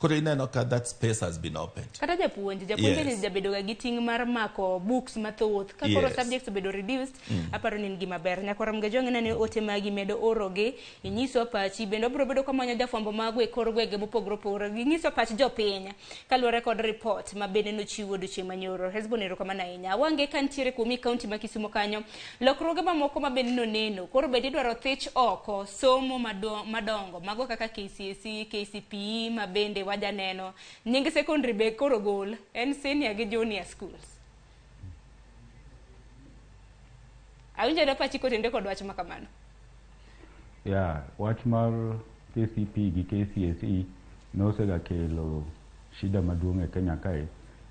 koro ineno ka that space has been opened. Kata japuonj ni jabedo ga gi ting mar mako books mathoth ka koro subjects obedo reduced aparo ni gima ber nyakora mgejo ng'ena ni ote magi medo oroge inyiso pachi bendo bro bedo kamanyo jafwambo mago e kor gwenge mopogro pore ginyiso pach jopiny kaluwore kod report ma bende nochiwo odiochieng' manyoro. Hezbonero kama na inya Awange kantiere kuomi kaunti ma Kisumo kanyo lokruoge mamoko ma bende noneno koro bende idwaro thich oko somo madongo mago kaka KCSE, KCPE ma bende wajaneno nying secondary be koro gol en senior gi junior schools. Awinjo da pachi kotende kod wach makamano. Wach mar KCPE gi KCSE nosega kelo shida maduong' e Kenya kae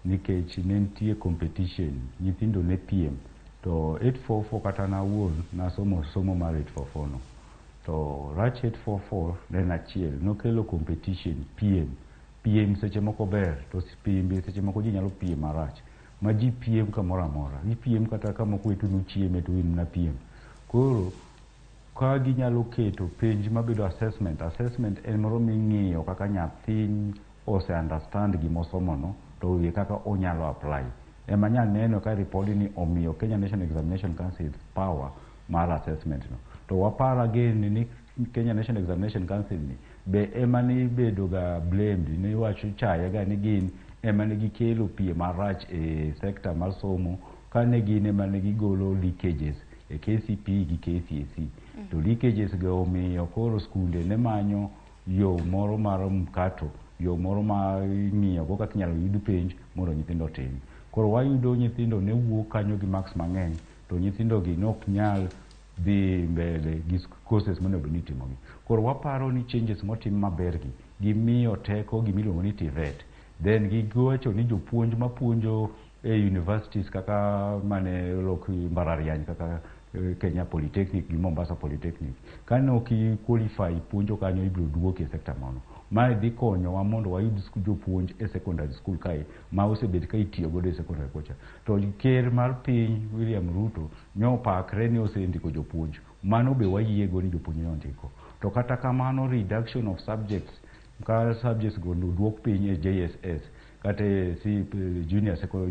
nikech ne nitie competition, nyithindo ne piem to 844 kata na wuon na somo mar 844 no to rach 844 ne achiel nokelo competition piem seche moko ber to piem seche moko ji nyalo piem marach ma ji piem kamoro amora piem kata kama kwetu nuchieme to in na piem koro ka ginyalo keto penj mabedo assessment en moro ming'iyo kaka nyathi ose understand gimosomo no to wie kaka onyalo apply ema nyalo neno ka ripodi ni omiyo Kenya National Examination Council power mar assessment no to waparo again ni Kenya National Examination Council ni be ema ni bedo ga blamed ni wacho chaya ga ni gin ema ni gikelo piem marach e sector mar somo kane gin ema ni gigolo leakages e KCPE gi KCSE to leakages ga omiyo koro skunde ne manyo yo moro mar mkato yo moro ma ng'iyo go kaka nyalo yud penj mondo nyithindo tim koro wayudo nyithindo ne wuok kanyo gi marks mang'eny to nyithindo gi nok nyal dhi mbele gi courses monego ni timogi koro waparo ni changes motim maber gi gimiyo teko gimiluongo ni TVET then gigocho ni jopuonj mapuonjo e universities kaka mane lok mbalariany kaka Kenya Polytechnic gi Mombasa Polytechnic kane ok qualify puonjo kanyo ibiro duoke sector mono mae dhi konyowa mondo wayud jopuonj e secondary school kae ma osebet ka itiyo godo e secondary kocha to ker mar piny William Ruto nyopakre ni osendiko jopuonj mano be wayiego ni jopuonj nyondiko to kata kamano reduction of subjects ka subjects go duok piny e JSS kata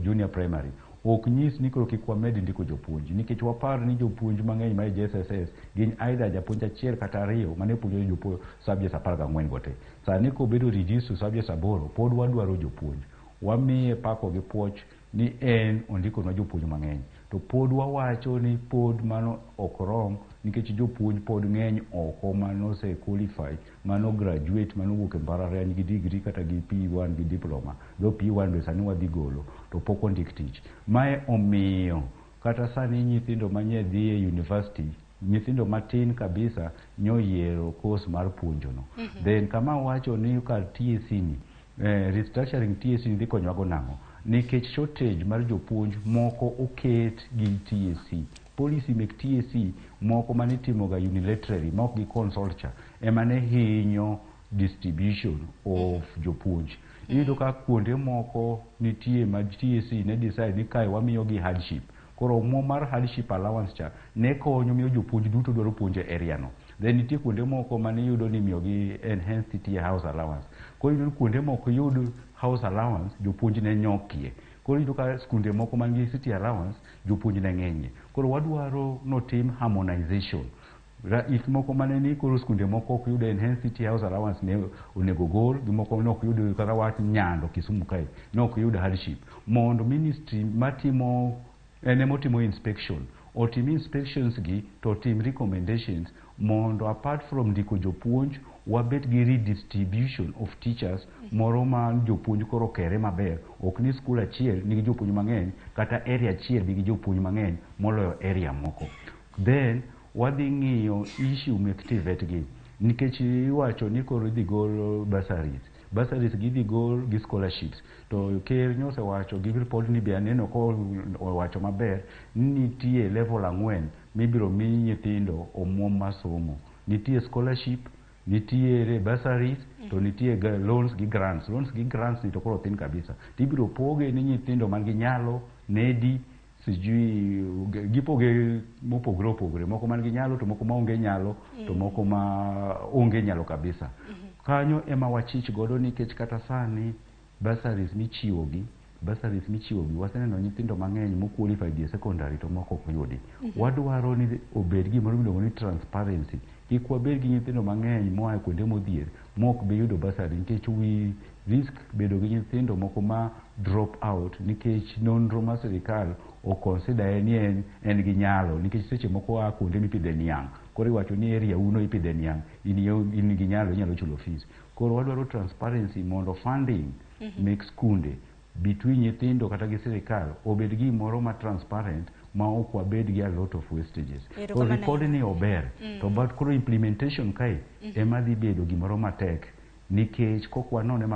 junior primary ok nyis ni koro kik wamed ndiko jopuonj nikech wapar ni jopuonj mang'eny ma JSS gin either japuonj achiel kata ariyo mane puonjo jopuonj subjects 14 gote sani ko bedo reduce to subjects 8 pod wadwaro jopuonj wamiye pako gi puoch ni en ondiko na jopuonj mang'eny to pod wawacho ni pod mano ok rom nikech jopuonj pod ng'eny oko mano se qualify mano graduate mano wuok e mbalariany gi degree kata gi P1 gi diploma do P1 be sani wadhi golo to pok ondik tich mae omiyo kata sani nyithindo manye dhi e university nyithindo matin kabisa nyoyiero course mar puonjo no then kama wacho ni kar TSC ni restructuring TSC dhi konyogo nang'o nikech shortage mar jopuonj moko oket gi TSC policy mek TSC moko mane timo ga unilaterally mok gi consult ema ne hinyo distribution of jopuonj iyudo ka kuonde moko nitie ma TSC ne decide ni kai wamiyo gi hardship koro mo mar hardship allowance cha ne konyo miyo jopuonj duto dwaro puonjo e area no then nitie kuonde moko mane yudo ni miyo gi enhanced tier house allowance koro iyudo kuonde moko yud house allowance jopuonj ne nyokie koro iyudo ka skunde moko man gi city allowance jopuonj ne ng'enye koro wadwaro notim harmonization if moko mane ni koro skunde moko ok yudo enhanced city house allowance ne onego gol gi moko ne ok yud kaka wat Nyando Kisumu kae ne ok yud hardship mondo ministry matimo motimo inspection otim inspections gi to tim recommendations mondo apart from ndiko jopuonj wabet gi redistribution of teachers moro ma jopuonj koro kere maber ok ni skul achiel nigi jopuonj mang'eny kata area achiel nigi jopuonj mang'eny moloyo area moko then wadhi ng'iyo issue mek TVET gi nikech iwacho ni koro dhi gol bursaries gidhi gol gi scholarships to ker nyose wacho gi report ni be aneno ko wacho maber ni nitie level 4 mibiro mi nyithindo omuom masomo nitie scholarship nitie bursaries to nitie loans gi grants ni to koro thin kabisa tibiro poge ni nyithindo man gi nyalo nedi sijui gipoge mopogore moko man gi nyalo to moko ma onge nyalo to moko ma onge nyalo kabisa kanyo ema wachich godo nikech kata sani bursaries michiwogi waseneno nyithindo mang'eny moqualified e secondary to moko ok yudi. Wadwaro ni obed gimoro miluongo ni transparency. Kik wabed gi nyithindo mang'eny moa kuonde modhier mok bi yudo bursary nikech we risk bedo gi nyithindo moko ma drop out nikech nonro mar sirikal o consider ni en gi nyalo nikech seche moko a kuonde mipidhe niang'. Koro iwacho ni area uno ipidhe niang', in gi nyalo inyalo chulo fees. Koro wadwaro transparency mondo funding mek skunde between nyithindo kata gi sirikal obed gimoro ma transparent ma ok wabed gi a lot of wastages. Koro report ni ober to but koro implementation kae ema dhi bedo gimoro matek nikech kok wanone